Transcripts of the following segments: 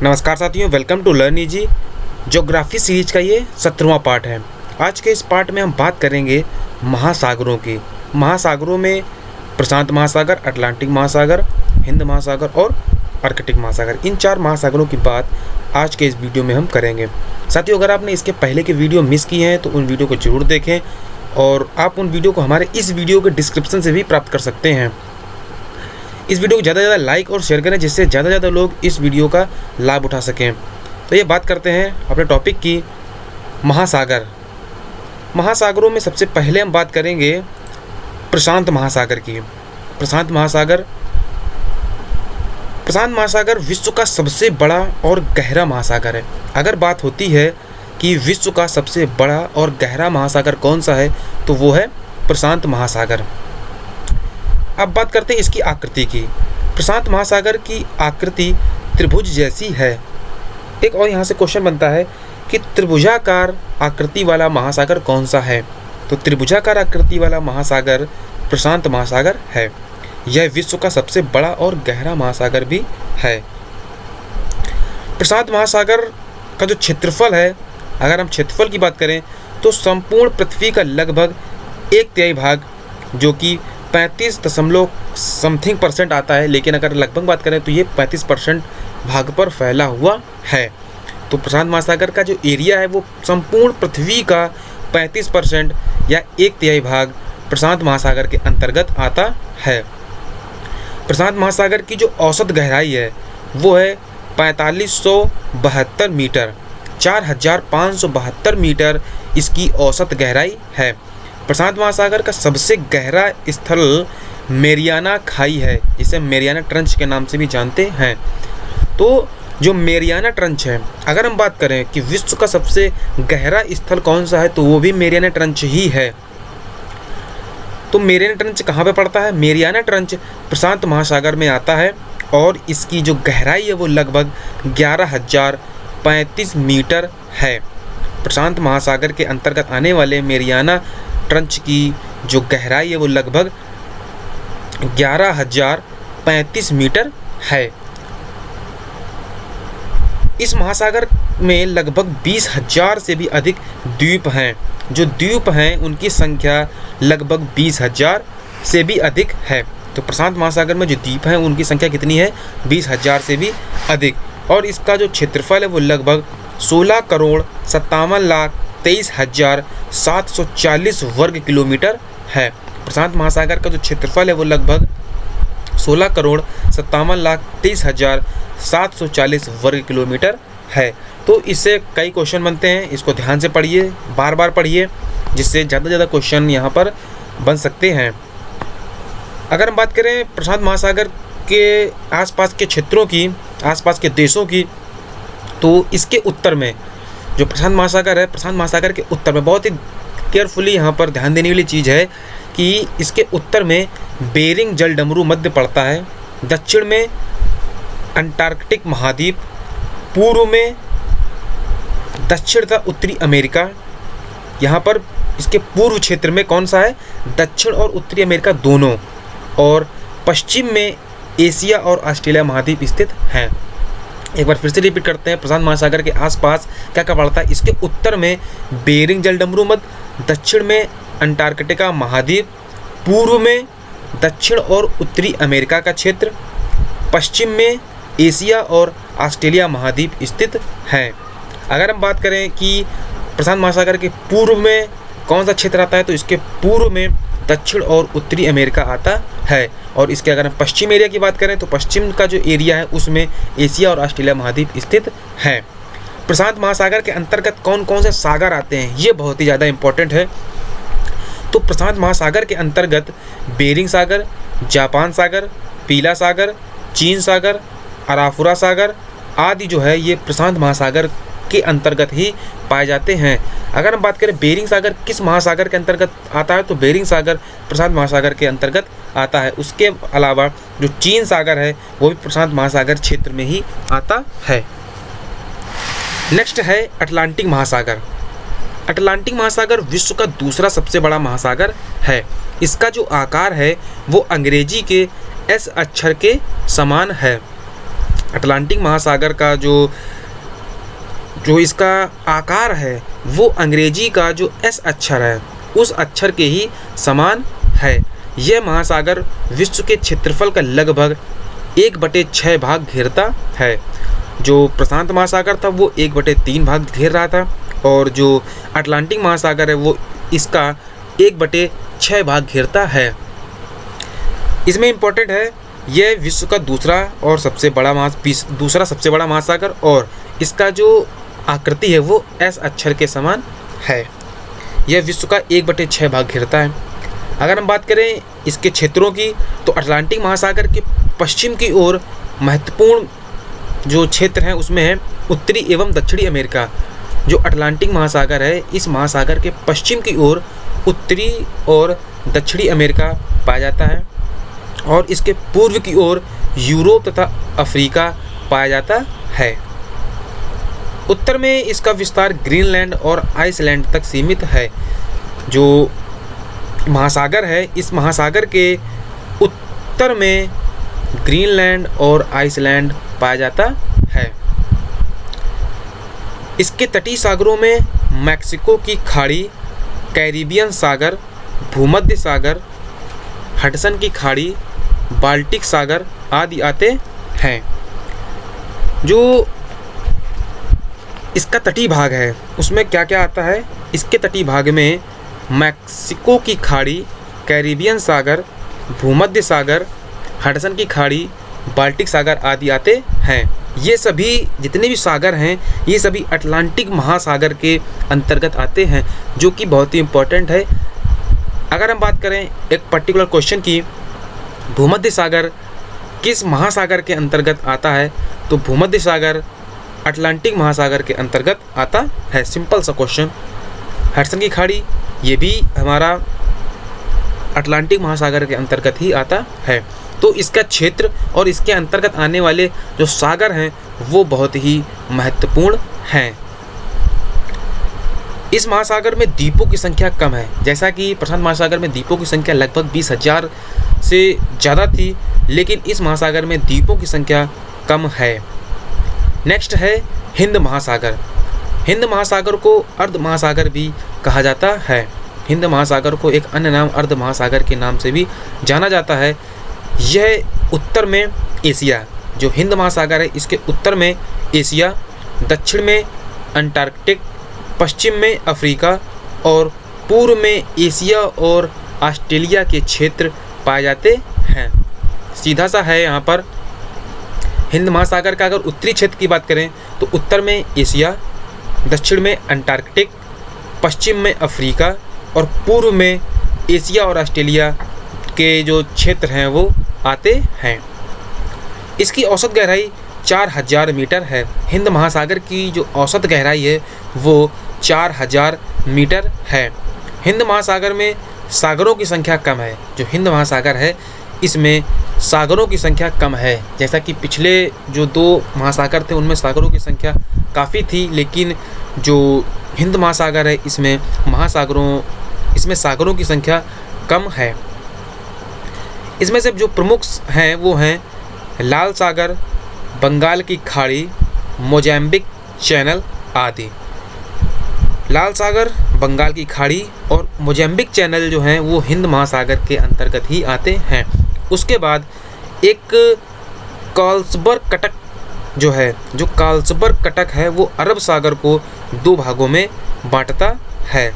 नमस्कार साथियों, welcome to learn easy. Geography series का ये 17वां पार्ट है। आज के इस पार्ट में हम बात करेंगे महासागरों की। महासागरों में प्रशांत महासागर, अटलांटिक महासागर, हिंद महासागर और आर्कटिक महासागर, इन 4 महासागरों की बात आज के इस वीडियो में हम करेंगे। साथियों, अगर आपने इसके पहले के वीडियो मिस किए हैं तो उन वीडियो को जरूर देखें और आप उन वीडियो को हमारे इस वीडियो के डिस्क्रिप्शन से भी प्राप्त कर सकते हैं। इस वीडियो को ज़्यादा से ज़्यादा लाइक और शेयर करें जिससे ज़्यादा से ज़्यादा लोग इस वीडियो का लाभ उठा सकें। तो ये बात करते हैं अपने टॉपिक की, महासागर। महासागरों में सबसे पहले हम बात करेंगे प्रशांत महासागर की। प्रशांत महासागर विश्व का सबसे बड़ा और गहरा महासागर है। अगर बात होती है कि विश्व का सबसे बड़ा और गहरा महासागर कौन सा है तो वो है प्रशांत महासागर। अब बात करते हैं इसकी आकृति की। प्रशांत महासागर की आकृति त्रिभुज जैसी है। एक और यहाँ से क्वेश्चन बनता है कि त्रिभुजाकार आकृति वाला महासागर कौन सा है, तो त्रिभुजाकार आकृति वाला महासागर प्रशांत महासागर है। यह विश्व का सबसे बड़ा और गहरा महासागर भी है। प्रशांत महासागर का जो क्षेत्रफल है, अगर हम क्षेत्रफल की बात करें तो संपूर्ण पृथ्वी का लगभग 1/3 भाग, जो कि 35% आता है, लेकिन अगर लगभग बात करें तो ये 35% भाग पर फैला हुआ है। तो प्रशांत महासागर का जो एरिया है वो संपूर्ण पृथ्वी का 35% या 1/3 भाग प्रशांत महासागर के अंतर्गत आता है। प्रशांत महासागर की जो औसत गहराई है वो है 4572 मीटर, 4572 मीटर इसकी औसत गहराई है। प्रशांत महासागर का सबसे गहरा स्थल मेरियाना खाई है, जिसे मेरियाना ट्रंच के नाम से भी जानते हैं। तो जो मेरियाना ट्रंच है, अगर हम बात करें कि विश्व का सबसे गहरा स्थल कौन सा है तो वो भी मेरियाना ट्रंच ही है। तो मेरियाना ट्रंच कहाँ पे पड़ता है? मेरियाना ट्रंच प्रशांत महासागर में आता है और इसकी जो गहराई है वो लगभग 11,035 मीटर है। प्रशांत महासागर के अंतर्गत आने वाले मेरियाना ट्रंच की जो गहराई है वो लगभग 11,035 मीटर है। इस महासागर में लगभग 20,000 से भी अधिक द्वीप हैं। जो द्वीप हैं उनकी संख्या लगभग 20,000 से भी अधिक है। तो प्रशांत महासागर में जो द्वीप हैं उनकी संख्या कितनी है? 20,000 से भी अधिक। और इसका जो क्षेत्रफल है वो लगभग 16,23,740 वर्ग किलोमीटर है। प्रशांत महासागर का जो क्षेत्रफल है वो लगभग 16,57,23,740 वर्ग किलोमीटर है। तो इससे कई क्वेश्चन बनते हैं, इसको ध्यान से पढ़िए, बार बार पढ़िए, जिससे ज़्यादा से ज़्यादा क्वेश्चन यहाँ पर बन सकते हैं। अगर हम बात करें प्रशांत महासागर के आसपास के क्षेत्रों की, आसपास के देशों की, तो इसके उत्तर में जो प्रशांत महासागर है, प्रशांत महासागर के उत्तर में बहुत ही केयरफुली यहाँ पर ध्यान देने वाली चीज़ है कि इसके उत्तर में बेरिंग जलडमरू मध्य पड़ता है, दक्षिण में अंटार्कटिक महाद्वीप, पूर्व में दक्षिण तथा उत्तरी अमेरिका। यहाँ पर इसके पूर्व क्षेत्र में कौन सा है? दक्षिण और उत्तरी अमेरिका दोनों। और पश्चिम में एशिया और ऑस्ट्रेलिया महाद्वीप स्थित हैं। एक बार फिर से रिपीट करते हैं, प्रशांत महासागर के आसपास क्या क्या पड़ता है? इसके उत्तर में बेरिंग जलडमरू मध्य, दक्षिण में अंटार्कटिका महाद्वीप, पूर्व में दक्षिण और उत्तरी अमेरिका का क्षेत्र, पश्चिम में एशिया और ऑस्ट्रेलिया महाद्वीप स्थित हैं। अगर हम बात करें कि प्रशांत महासागर के पूर्व में कौन सा क्षेत्र आता है तो इसके पूर्व में दक्षिण और उत्तरी अमेरिका आता है। और इसके अगर हम पश्चिम एरिया की बात करें तो पश्चिम का जो एरिया है उसमें एशिया और ऑस्ट्रेलिया महाद्वीप स्थित है। प्रशांत महासागर के अंतर्गत कौन कौन से सागर आते हैं, ये बहुत ही ज़्यादा इम्पोर्टेंट है। तो प्रशांत महासागर के अंतर्गत बेरिंग सागर, जापान सागर, पीला सागर, चीन सागर, अराफुरा सागर आदि जो है ये प्रशांत महासागर के अंतर्गत ही पाए जाते हैं। अगर हम बात करें बेरिंग सागर किस महासागर के अंतर्गत आता है तो बेरिंग सागर प्रशांत महासागर के अंतर्गत आता है। उसके अलावा जो चीन सागर है वो भी प्रशांत महासागर क्षेत्र में ही आता है। नेक्स्ट है अटलांटिक महासागर। अटलांटिक महासागर विश्व का दूसरा सबसे बड़ा महासागर है। इसका जो आकार है वो अंग्रेजी के एस अक्षर के समान है। अटलांटिक महासागर का जो इसका आकार है वो अंग्रेजी का जो एस अक्षर है उस अक्षर के ही समान है। यह महासागर विश्व के क्षेत्रफल का लगभग 1/6 भाग घेरता है। जो प्रशांत महासागर था वो 1/3 भाग घेर रहा था और जो अटलांटिक महासागर है वो इसका 1/6 भाग घेरता है। इसमें इम्पोर्टेंट है यह विश्व का दूसरा सबसे बड़ा महासागर और इसका जो आकृति है वो एस अक्षर के समान है। यह विश्व का 1/6 भाग घेरता है। अगर हम बात करें इसके क्षेत्रों की तो अटलांटिक महासागर के पश्चिम की ओर महत्वपूर्ण जो क्षेत्र हैं उसमें है उत्तरी एवं दक्षिणी अमेरिका। जो अटलांटिक महासागर है इस महासागर के पश्चिम की ओर उत्तरी और दक्षिणी अमेरिका पाया जाता है और इसके पूर्व की ओर यूरोप तथा अफ्रीका पाया जाता है। उत्तर में इसका विस्तार ग्रीनलैंड और आइसलैंड तक सीमित है। जो महासागर है इस महासागर के उत्तर में ग्रीनलैंड और आइसलैंड पाया जाता है। इसके तटीय सागरों में मैक्सिको की खाड़ी, कैरिबियन सागर, भूमध्य सागर, हडसन की खाड़ी, बाल्टिक सागर आदि आते हैं। जो इसका तटीय भाग है उसमें क्या क्या आता है? इसके तटीय भाग में मैक्सिको की खाड़ी, कैरिबियन सागर, भूमध्य सागर, हडसन की खाड़ी, बाल्टिक सागर आदि आते हैं। ये सभी जितने भी सागर हैं ये सभी अटलांटिक महासागर के अंतर्गत आते हैं, जो कि बहुत ही इम्पोर्टेंट है। अगर हम बात करें एक पर्टिकुलर क्वेश्चन की, भूमध्य सागर किस महासागर के अंतर्गत आता है, तो भूमध्य सागर अटलांटिक महासागर के अंतर्गत आता है। सिंपल सा क्वेश्चन। हडसन की खाड़ी ये भी हमारा अटलांटिक महासागर के अंतर्गत ही आता है। तो इसका क्षेत्र और इसके अंतर्गत आने वाले जो सागर हैं वो बहुत ही महत्वपूर्ण हैं। इस महासागर में द्वीपों की संख्या कम है। जैसा कि प्रशांत महासागर में द्वीपों की संख्या लगभग 20,000 से ज़्यादा थी, लेकिन इस महासागर में द्वीपों की संख्या कम है। नेक्स्ट है हिंद महासागर। हिंद महासागर को अर्ध महासागर भी कहा जाता है। हिंद महासागर को एक अन्य नाम अर्ध महासागर के नाम से भी जाना जाता है। यह उत्तर में एशिया, जो हिंद महासागर है इसके उत्तर में एशिया, दक्षिण में अंटार्कटिक, पश्चिम में अफ्रीका और पूर्व में एशिया और ऑस्ट्रेलिया के क्षेत्र पाए जाते हैं। सीधा सा है यहाँ पर। हिंद महासागर का अगर उत्तरी क्षेत्र की बात करें तो उत्तर में एशिया, दक्षिण में अंटार्कटिक, पश्चिम में अफ्रीका और पूर्व में एशिया और ऑस्ट्रेलिया के जो क्षेत्र हैं वो आते हैं। इसकी औसत गहराई 4000 मीटर है। हिंद महासागर की जो औसत गहराई है वो 4000 मीटर है। हिंद महासागर में सागरों की संख्या कम है। जो हिंद महासागर है इसमें सागरों की संख्या कम है। जैसा कि पिछले जो 2 महासागर थे उनमें सागरों की संख्या काफ़ी थी, लेकिन जो हिंद महासागर है इसमें सागरों की संख्या कम है। इसमें से जो प्रमुख हैं वो हैं लाल सागर, बंगाल की खाड़ी, मोज़ैम्बिक चैनल आदि। लाल सागर, बंगाल की खाड़ी और मोज़ैम्बिक चैनल जो हैं वो हिंद महासागर के अंतर्गत ही आते हैं। उसके बाद एक कार्लसबर्ग कटक जो कार्लसबर्ग कटक है वो अरब सागर को 2 भागों में बांटता है।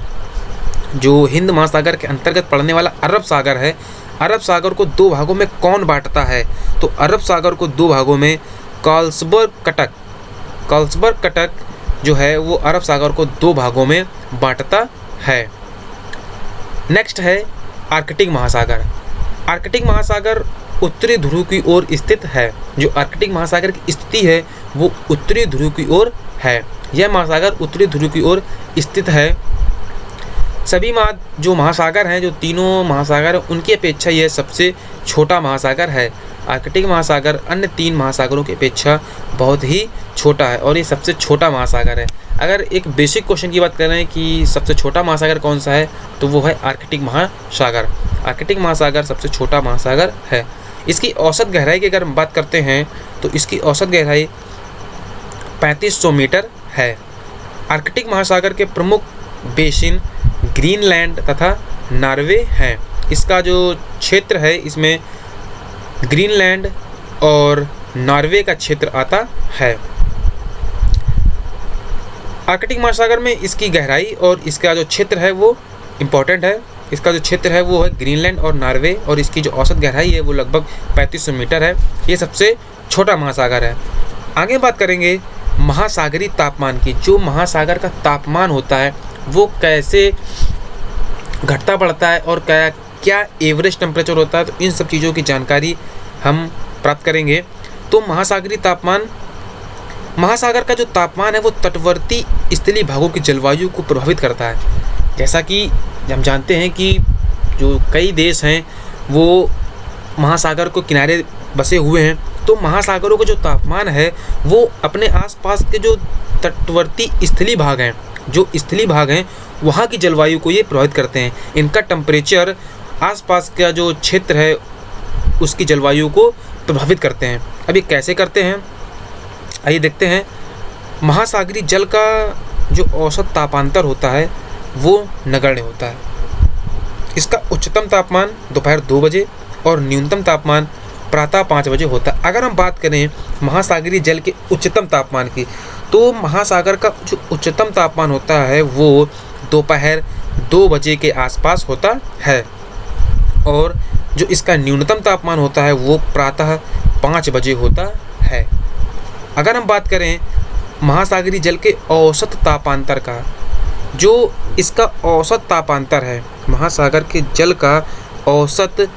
जो हिंद महासागर के अंतर्गत पड़ने वाला अरब सागर है, अरब सागर को 2 भागों में कौन बांटता है, तो अरब सागर को 2 भागों में कार्लसबर्ग कटक जो है वो अरब सागर को 2 भागों में बांटता है। नेक्स्ट है आर्कटिक महासागर। आर्कटिक महासागर उत्तरी ध्रुव की ओर स्थित है। जो आर्कटिक महासागर की स्थिति है वो उत्तरी ध्रुव की ओर है। यह महासागर उत्तरी ध्रुव की ओर स्थित है। सभी जो महासागर हैं, जो तीनों महासागर हैं, उनकी अपेक्षा यह सबसे छोटा महासागर है। आर्कटिक महासागर अन्य 3 महासागरों की अपेक्षा बहुत ही छोटा है और ये सबसे छोटा महासागर है। अगर एक बेसिक क्वेश्चन की बात करें कि सबसे छोटा महासागर कौन सा है, तो वो है आर्कटिक महासागर। आर्कटिक महासागर सबसे छोटा महासागर है। इसकी औसत गहराई की अगर हम बात करते हैं तो इसकी औसत गहराई 3500 मीटर है। आर्कटिक महासागर के प्रमुख बेसिन ग्रीनलैंड तथा नॉर्वे हैं। इसका जो क्षेत्र है इसमें ग्रीनलैंड और नॉर्वे का क्षेत्र आता है। आर्कटिक महासागर में इसकी गहराई और इसका जो क्षेत्र है वो इम्पोर्टेंट है। इसका जो क्षेत्र है वो है ग्रीनलैंड और नॉर्वे, और इसकी जो औसत गहराई है वो लगभग 3500 मीटर है। ये सबसे छोटा महासागर है। आगे बात करेंगे महासागरीय तापमान की। जो महासागर का तापमान होता है वो कैसे घटता बढ़ता है और क्या एवरेज टेम्परेचर होता है, तो इन सब चीज़ों की जानकारी हम प्राप्त करेंगे। तो महासागर का जो तापमान है वो तटवर्ती स्थलीय भागों की जलवायु को प्रभावित करता है। जैसा कि हम जानते हैं कि जो कई देश हैं वो महासागर को किनारे बसे हुए हैं, तो महासागरों का जो तापमान है वो अपने आसपास के जो तटवर्ती स्थलीय भाग हैं वहाँ की जलवायु को ये प्रभावित करते हैं। इनका टेम्परेचर आसपास का जो क्षेत्र है उसकी जलवायु को प्रभावित करते हैं। अब ये कैसे करते हैं आइए देखते हैं। महासागरीय जल का जो औसत तापांतर होता है वो नगण्य होता है। इसका उच्चतम तापमान दोपहर 2 बजे और न्यूनतम तापमान प्रातः 5 बजे होता है। अगर हम बात करें महासागरीय जल के उच्चतम तापमान की, तो महासागर का जो उच्चतम तापमान होता है वो दोपहर 2 बजे के आसपास होता है, और जो इसका न्यूनतम तापमान होता है वो प्रातः 5 बजे होता है। अगर हम बात करें महासागरीय जल के औसत तापांतर का, जो इसका औसत तापांतर है, महासागर के जल का औसत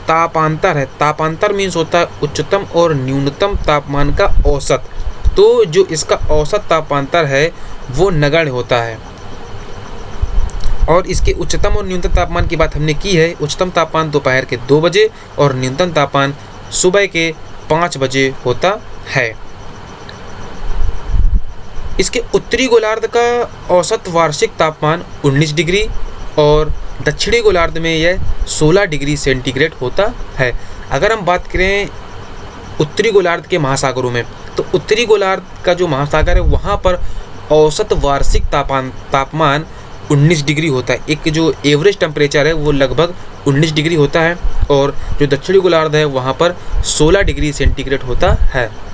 तापांतर है। तापांतर मीन्स होता है उच्चतम और न्यूनतम तापमान का औसत। तो जो इसका औसत तापांतर है वो नगण्य होता है। और इसके उच्चतम और न्यूनतम तापमान की बात हमने की है। उच्चतम तापमान दोपहर के 2 बजे और न्यूनतम तापमान सुबह के 5 बजे होता है। इसके उत्तरी गोलार्ध का औसत वार्षिक तापमान 19 डिग्री और दक्षिणी गोलार्ध में यह 16 डिग्री सेंटीग्रेड होता है। अगर हम बात करें उत्तरी गोलार्ध के महासागरों में, तो उत्तरी गोलार्ध का जो महासागर है वहाँ पर औसत वार्षिक तापमान 19 डिग्री होता है। एक जो एवरेज टेम्परेचर है वो लगभग 19 डिग्री होता है, और जो दक्षिणी गोलार्ध है वहाँ पर 16 डिग्री सेंटीग्रेड होता है।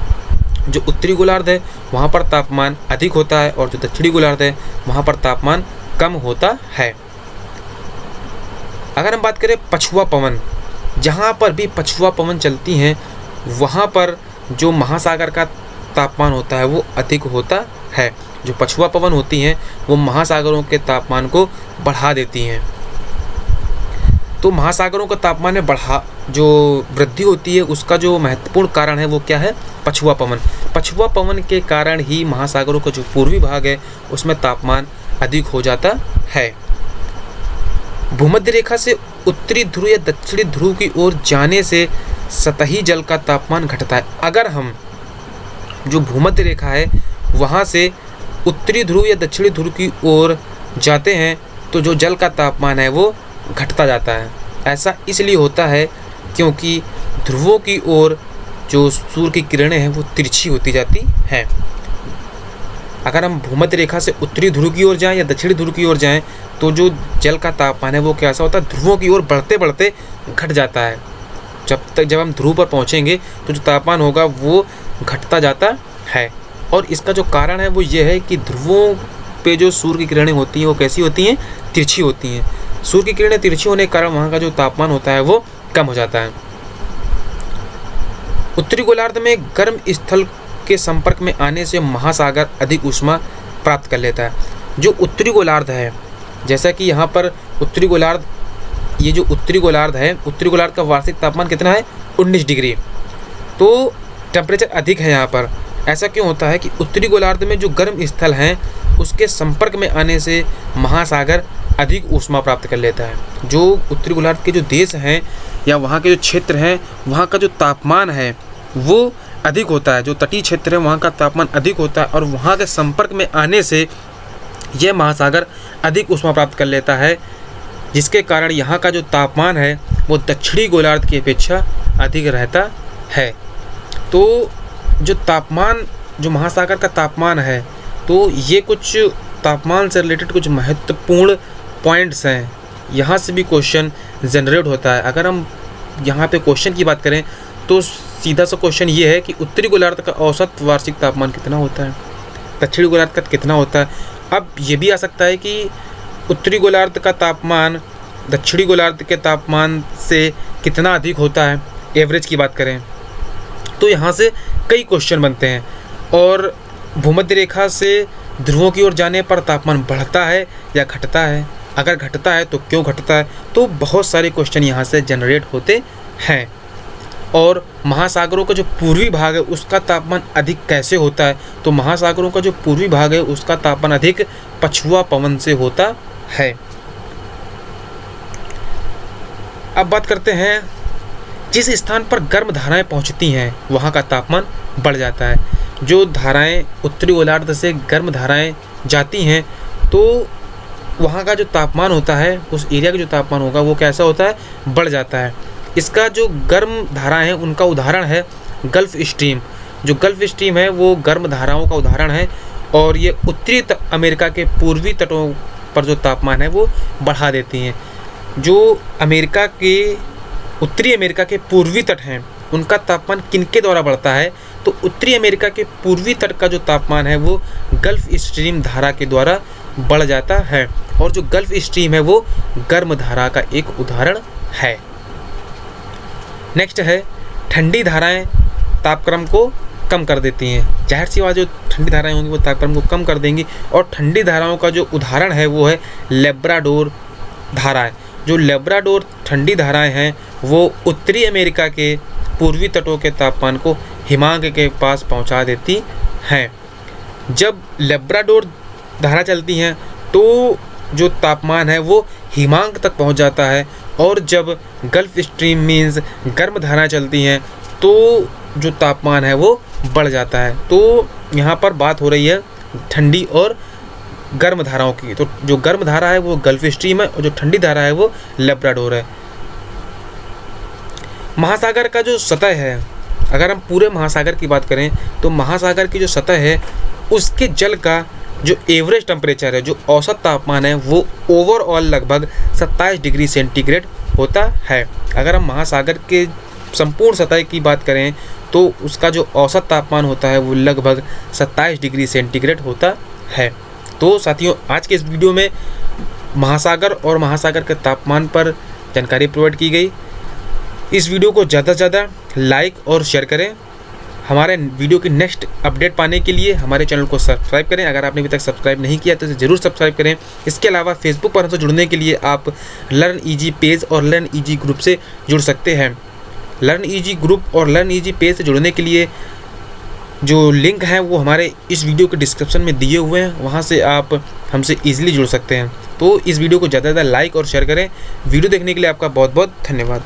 जो उत्तरी गोलार्ध है वहाँ पर तापमान अधिक होता है, और जो दक्षिणी गोलार्ध है वहाँ पर तापमान कम होता है। अगर हम बात करें पछुआ पवन, जहाँ पर भी पछुआ पवन चलती हैं वहाँ पर जो महासागर का तापमान होता है वो अधिक होता है। जो पछुआ पवन होती हैं वो महासागरों के तापमान को बढ़ा देती हैं। तो महासागरों का तापमान में जो वृद्धि होती है उसका जो महत्वपूर्ण कारण है वो क्या है? पछुआ पवन। पछुआ पवन के कारण ही महासागरों का जो पूर्वी भाग है उसमें तापमान अधिक हो जाता है। भूमध्य रेखा से उत्तरी ध्रुव या दक्षिणी ध्रुव की ओर जाने से सतही जल का तापमान घटता है। अगर हम जो भूमध्य रेखा है वहाँ से उत्तरी ध्रुव या दक्षिणी ध्रुव की ओर जाते हैं तो जो जल का तापमान है वो घटता जाता है। ऐसा इसलिए होता है क्योंकि ध्रुवों की ओर जो सूर्य की किरणें हैं वो तिरछी होती जाती हैं। अगर हम भूमध्य रेखा से उत्तरी ध्रुव की ओर जाएं या दक्षिणी ध्रुव की ओर जाएं तो जो जल का तापमान है वो कैसा होता है? ध्रुवों की ओर बढ़ते बढ़ते घट जाता है। जब हम ध्रुव पर पहुंचेंगे तो जो तापमान होगा वो घटता जाता है। और इसका जो कारण है वो ये है कि ध्रुवों पे जो सूर्य की किरणें होती हैं वो कैसी होती हैं? तिरछी होती हैं। सूर्य की किरणें तिरछी होने के कारण वहाँ का जो तापमान होता है वो कम हो जाता है। उत्तरी गोलार्ध में गर्म स्थल के संपर्क में आने से महासागर अधिक ऊष्मा प्राप्त कर लेता है। जो उत्तरी गोलार्ध है, जैसा कि यहाँ पर उत्तरी गोलार्ध, ये जो उत्तरी गोलार्ध है, उत्तरी गोलार्ध का वार्षिक तापमान कितना है? 19 डिग्री। तो टेम्परेचर अधिक है यहाँ पर। ऐसा क्यों होता है कि उत्तरी गोलार्ध में जो गर्म स्थल हैं उसके संपर्क में आने से महासागर अधिक ऊष्मा प्राप्त कर लेता है। जो उत्तरी गोलार्ध के जो देश हैं या वहाँ के जो क्षेत्र हैं वहाँ का जो तापमान है वो अधिक होता है। जो तटीय क्षेत्र है वहाँ का तापमान अधिक होता है, और वहाँ के संपर्क में आने से यह महासागर अधिक ऊष्मा प्राप्त कर लेता है, जिसके कारण यहाँ का जो तापमान है वो दक्षिणी गोलार्ध की अपेक्षा अधिक रहता है। तो जो तापमान, जो महासागर का तापमान है, तो ये कुछ तापमान से रिलेटेड कुछ महत्वपूर्ण पॉइंट्स हैं। यहाँ से भी क्वेश्चन जनरेट होता है। अगर हम यहाँ पे क्वेश्चन की बात करें तो सीधा सा क्वेश्चन ये है कि उत्तरी गोलार्ध का औसत वार्षिक तापमान कितना होता है, दक्षिणी गोलार्ध का कितना होता है। अब ये भी आ सकता है कि उत्तरी गोलार्ध का तापमान दक्षिणी गोलार्ध के तापमान से कितना अधिक होता है, एवरेज की बात करें तो यहाँ से कई क्वेश्चन बनते हैं। और भूमध्य रेखा से ध्रुवों की ओर जाने पर तापमान बढ़ता है या घटता है, अगर घटता है तो क्यों घटता है, तो बहुत सारे क्वेश्चन यहाँ से जनरेट होते हैं। और महासागरों का जो पूर्वी भाग है उसका तापमान अधिक कैसे होता है, तो महासागरों का जो पूर्वी भाग है उसका तापमान अधिक पछुआ पवन से होता है। अब बात करते हैं, जिस स्थान पर गर्म धाराएं पहुंचती हैं वहां का तापमान बढ़ जाता है। जो धाराएं उत्तरी गोलार्ध से गर्म धाराएं जाती हैं तो वहां का जो तापमान होता है, उस एरिया का जो तापमान होगा वो कैसा होता है, बढ़ जाता है। इसका जो गर्म धाराएं हैं उनका उदाहरण है गल्फ स्ट्रीम। जो गल्फ स्ट्रीम है वो गर्म धाराओं का उदाहरण है और ये उत्तरी अमेरिका के पूर्वी तटों पर जो तापमान है वो बढ़ा देती हैं। जो अमेरिका के उत्तरी अमेरिका के पूर्वी तट हैं उनका तापमान किनके द्वारा बढ़ता है, तो उत्तरी अमेरिका के पूर्वी तट का जो तापमान है वो गल्फ स्ट्रीम धारा के द्वारा बढ़ जाता है। और जो गल्फ स्ट्रीम है वो गर्म धारा का एक उदाहरण है। नेक्स्ट है, ठंडी धाराएं तापक्रम को कम कर देती हैं। जाहिर सी बात, जो ठंडी धाराएं होंगी वो तापक्रम को कम कर देंगी। और ठंडी धाराओं का जो उदाहरण है वो है लेब्राडोर धाराएं। जो लेब्राडोर ठंडी धाराएं हैं वो उत्तरी अमेरिका के पूर्वी तटों के तापमान को हिमांक के पास पहुंचा देती हैं। जब लेब्राडोर धारा चलती हैं तो जो तापमान है वो हिमांक तक पहुंच जाता है। और जब गल्फ स्ट्रीम मीन्स गर्म धाराएं चलती हैं तो जो तापमान है वो बढ़ जाता है। तो यहाँ पर बात हो रही है ठंडी और गर्म धाराओं की। तो जो गर्म धारा है वो गल्फ स्ट्रीम है और जो ठंडी धारा है वो लेब्राडोर है। महासागर का जो सतह है, अगर हम पूरे महासागर की बात करें तो महासागर की जो सतह है उसके जल का जो एवरेज टेम्परेचर है, जो औसत तापमान है वो ओवरऑल लगभग 27 डिग्री सेंटीग्रेड होता है। अगर हम महासागर के संपूर्ण सतह की बात करें तो उसका जो औसत तापमान होता है वो लगभग 27 डिग्री सेंटीग्रेड होता है। तो साथियों, आज के इस वीडियो में महासागर और महासागर के तापमान पर जानकारी प्रोवाइड की गई। इस वीडियो को ज़्यादा से ज़्यादा लाइक और शेयर करें। हमारे वीडियो की नेक्स्ट अपडेट पाने के लिए हमारे चैनल को सब्सक्राइब करें। अगर आपने अभी तक सब्सक्राइब नहीं किया तो इसे ज़रूर सब्सक्राइब करें। इसके अलावा फेसबुक पर हमसे जुड़ने के लिए आप लर्न ईजी पेज और लर्न ईजी ग्रुप से जुड़ सकते हैं। लर्न ईजी ग्रुप और लर्न ईजी पेज से जुड़ने के लिए जो लिंक है वो हमारे इस वीडियो के डिस्क्रिप्शन में दिए हुए हैं, वहाँ से आप हमसे ईजिली जुड़ सकते हैं। तो इस वीडियो को ज़्यादा से ज़्यादा लाइक और शेयर करें। वीडियो देखने के लिए आपका बहुत बहुत धन्यवाद।